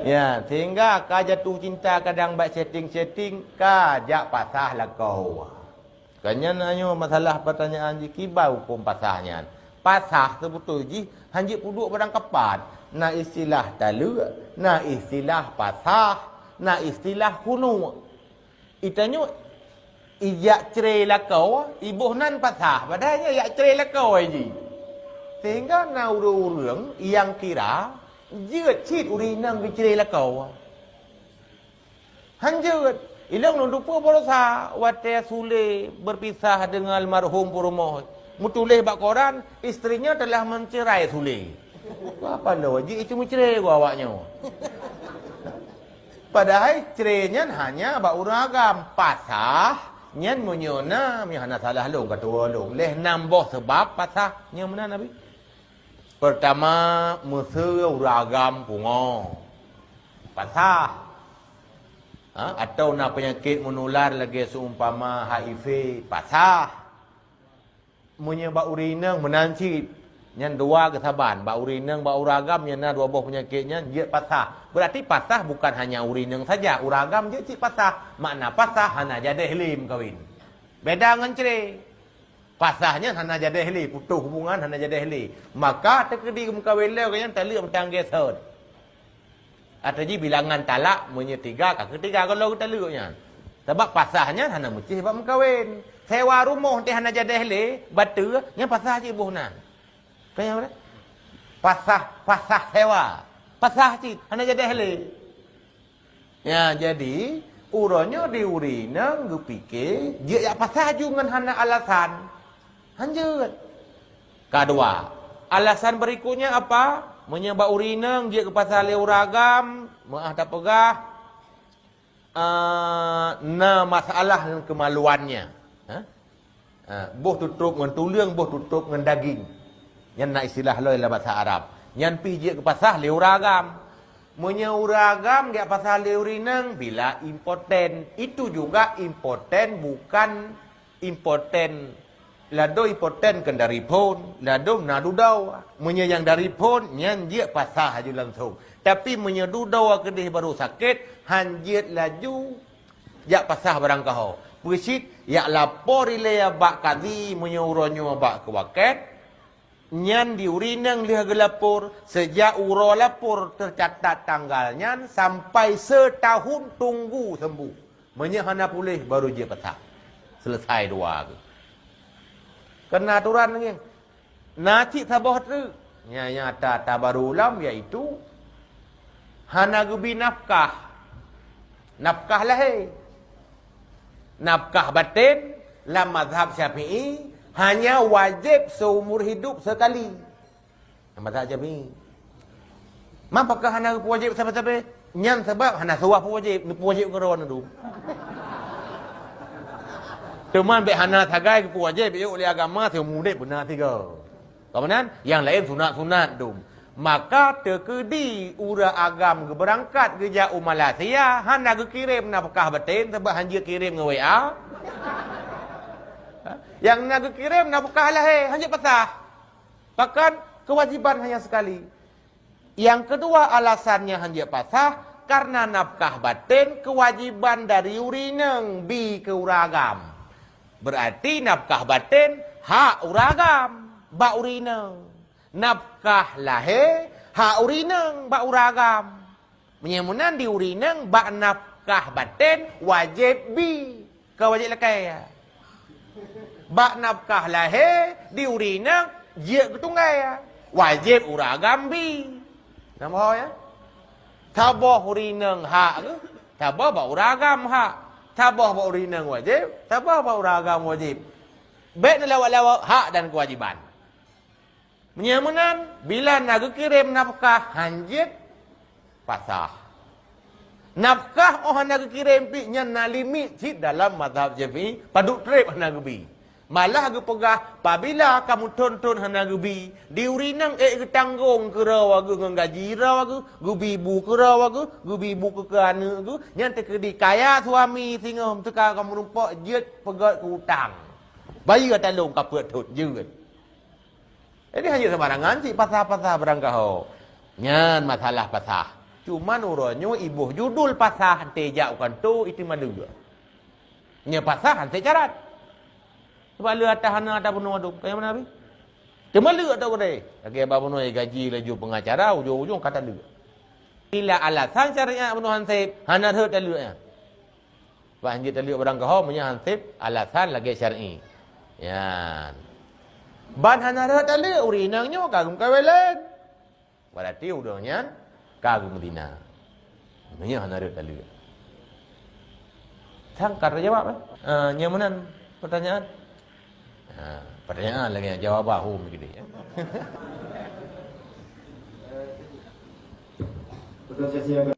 Ya, sehingga ka jatuh cinta kadang buat setting-setting ka jak pasah lah kau. Kanya nanya masalah pertanyaan ji kibau pun pasahnya. Pasah sebetul ji hanjit puduk barang kepat. Na istilah talu, na istilah pasah, na istilah kunu. Itanya ijak cerai lah kau, ibuh nan pasah. Padahal ijak cerai lah kau ji. Sehingga na urang yang kira jeut cit uri nang bicerai lah kau. Hanjeut. Ilang nu lupa berusaha wate sule berpisah dengan almarhum Purumoh. Mutulih bak koran, istrinya telah mencerai sule. Apa lo? Ji itu mencerai gua awaknya. Padahal cerainya hanya bak uragam pasah nyen munyona mi hana salah long katua long. Leh nambah sebab pasah nya mana Nabi? Pertama musuh uragam pungo. Pasah. Atau nak penyakit menular lagi seumpama HIV, pasah. Munye bak urinang menanci nyan dua kesaban, bak urinang bak uragam nyan dua buah penyakitnya dia pasah. Berarti pasah bukan hanya urinang saja, uragam dia cik pasah. Makna pasah hana jadi helim kawin. Beda dengan cerai. Pasahnya hana jadi helim, putus hubungan hana jadi helim. Maka terkedi kawin lew kan tak lek bertang gesot. Atau ji bilangan talak punya tiga, ketiga kalau kita lihatnya. Sebab pasahnya hana mesti sebab mengkawin. Sewa rumah nanti hana jadi hele, batu, yang pasah je buhnan. Kaya mana? Pasah sewa. Pasah je hana jadi hele. Ya, jadi uranya diurina ngupike, dia ya pasah juga hana alasan. Hanjut. Kedua, alasan berikutnya apa? Menyebab urinang dia ke pasal uragam maah tak pegah na masalah dan kemaluannya. Boh tutup dengan tulang, boh tutup dengan daging. Yang nak istilah lo dalam bahasa Arab. Yang pijak ke pasal uragam. Uragam dia pasal urinang bila impoten. Itu juga impoten bukan impoten. Lado impoten kan dari pun, lado nadudau. Yang dari pun, yang dia pasah aja langsung. Tapi dudau kedih baru sakit, hanjit laju, jak pasah barang kau. Puisit, yak lapor ilaya bak kadi, uronyo bak kewaket. Nyan diurinang liha gelapor, sejak uro lapor tercatat tanggalnya, sampai setahun tunggu sembuh. Hana pulih baru dia pasah. Selesai dua tu. Kena aturan ni. Nasi sabah tu. Yang tak baru ulam iaitu hana gubi nafkah. Nafkah lahir. Nafkah batin dalam mazhab Syafi'i hanya wajib seumur hidup sekali. Mazhab Syafi'i. Apakah hana wajib sampai-sampai? Nyan sebab hana suah pun wajib. Wajib ngerawan tu. Cuman be hana sagai ke wajib be oleh agama teu mudah benar tiga. Kemudian yang lain sunat-sunat tu. Maka terkedi ura agam ke berangkat ke jauh Malaysia hana ke kirim nafkah batin sebab hanya kirim nge WA. Yang nak ke kirim nafkah lahir hanya pasah. Bahkan kewajiban hanya sekali. Yang kedua alasannya hanya pasah karena nafkah batin kewajiban dari urineng bi ke uragam. Berarti nafkah batin hak uragam bak urineng. Nafkah lahir hak urineng bak uragam. Menyemunan di urineng bak nafkah batin wajib bi ke wajib lekai. Bak nafkah lahir di urineng je ketunggai wajib uragam bi. Nampak ya? Tabah urineng hak ke? Tabah bak uragam hak. Tabah bak urinang wajib, tabah bak uragam wajib. Baik lawak-lawak hak dan kewajiban. Menyamunan bila nak kirim nafkah hanjit pasah. Nafkah nak kirim pi nya na limit cit dalam mazhab Syafi'i paduk trip hana gebi. Malah ge pegah apabila kamu tonton hana gebi diurinang ketanggung ke rawa ge ngaji rawa ge gubi bu ke rawa ge gubi bu ke kana ge nyan tekedi kaya suami singom teka kamu numpak jet pegat ke hutang. Bayi kata long kapet thut jeut. Jadi hanya sembarangan si pasah-pasah berangkau. Nyan masalah pasah. Cuman urunyo ibuh judul pasah hante jauhkan tu itu madu juga. Nya pasah hante carat. Sebab lu atahana ada bunuh adu. Kayak mana abi? Cuma lu atau boleh. Lagi abah bunuh gaji laju pengacara ujung-ujung kata lu. Bila alasan syariat bunuh hansip hana hut lu ya. Sebab anjir lu orang kau punya hansip alasan lagi syar'i. Ya. Ban hana hut lu urinangnya kagum kawelan. Berarti udahnya kagum dina. Punya hana hut lu. Sangkar jawab nyamunan pertanyaan. Pertanyaan lagi jawab bahu begitu ya. Untuk sesi yang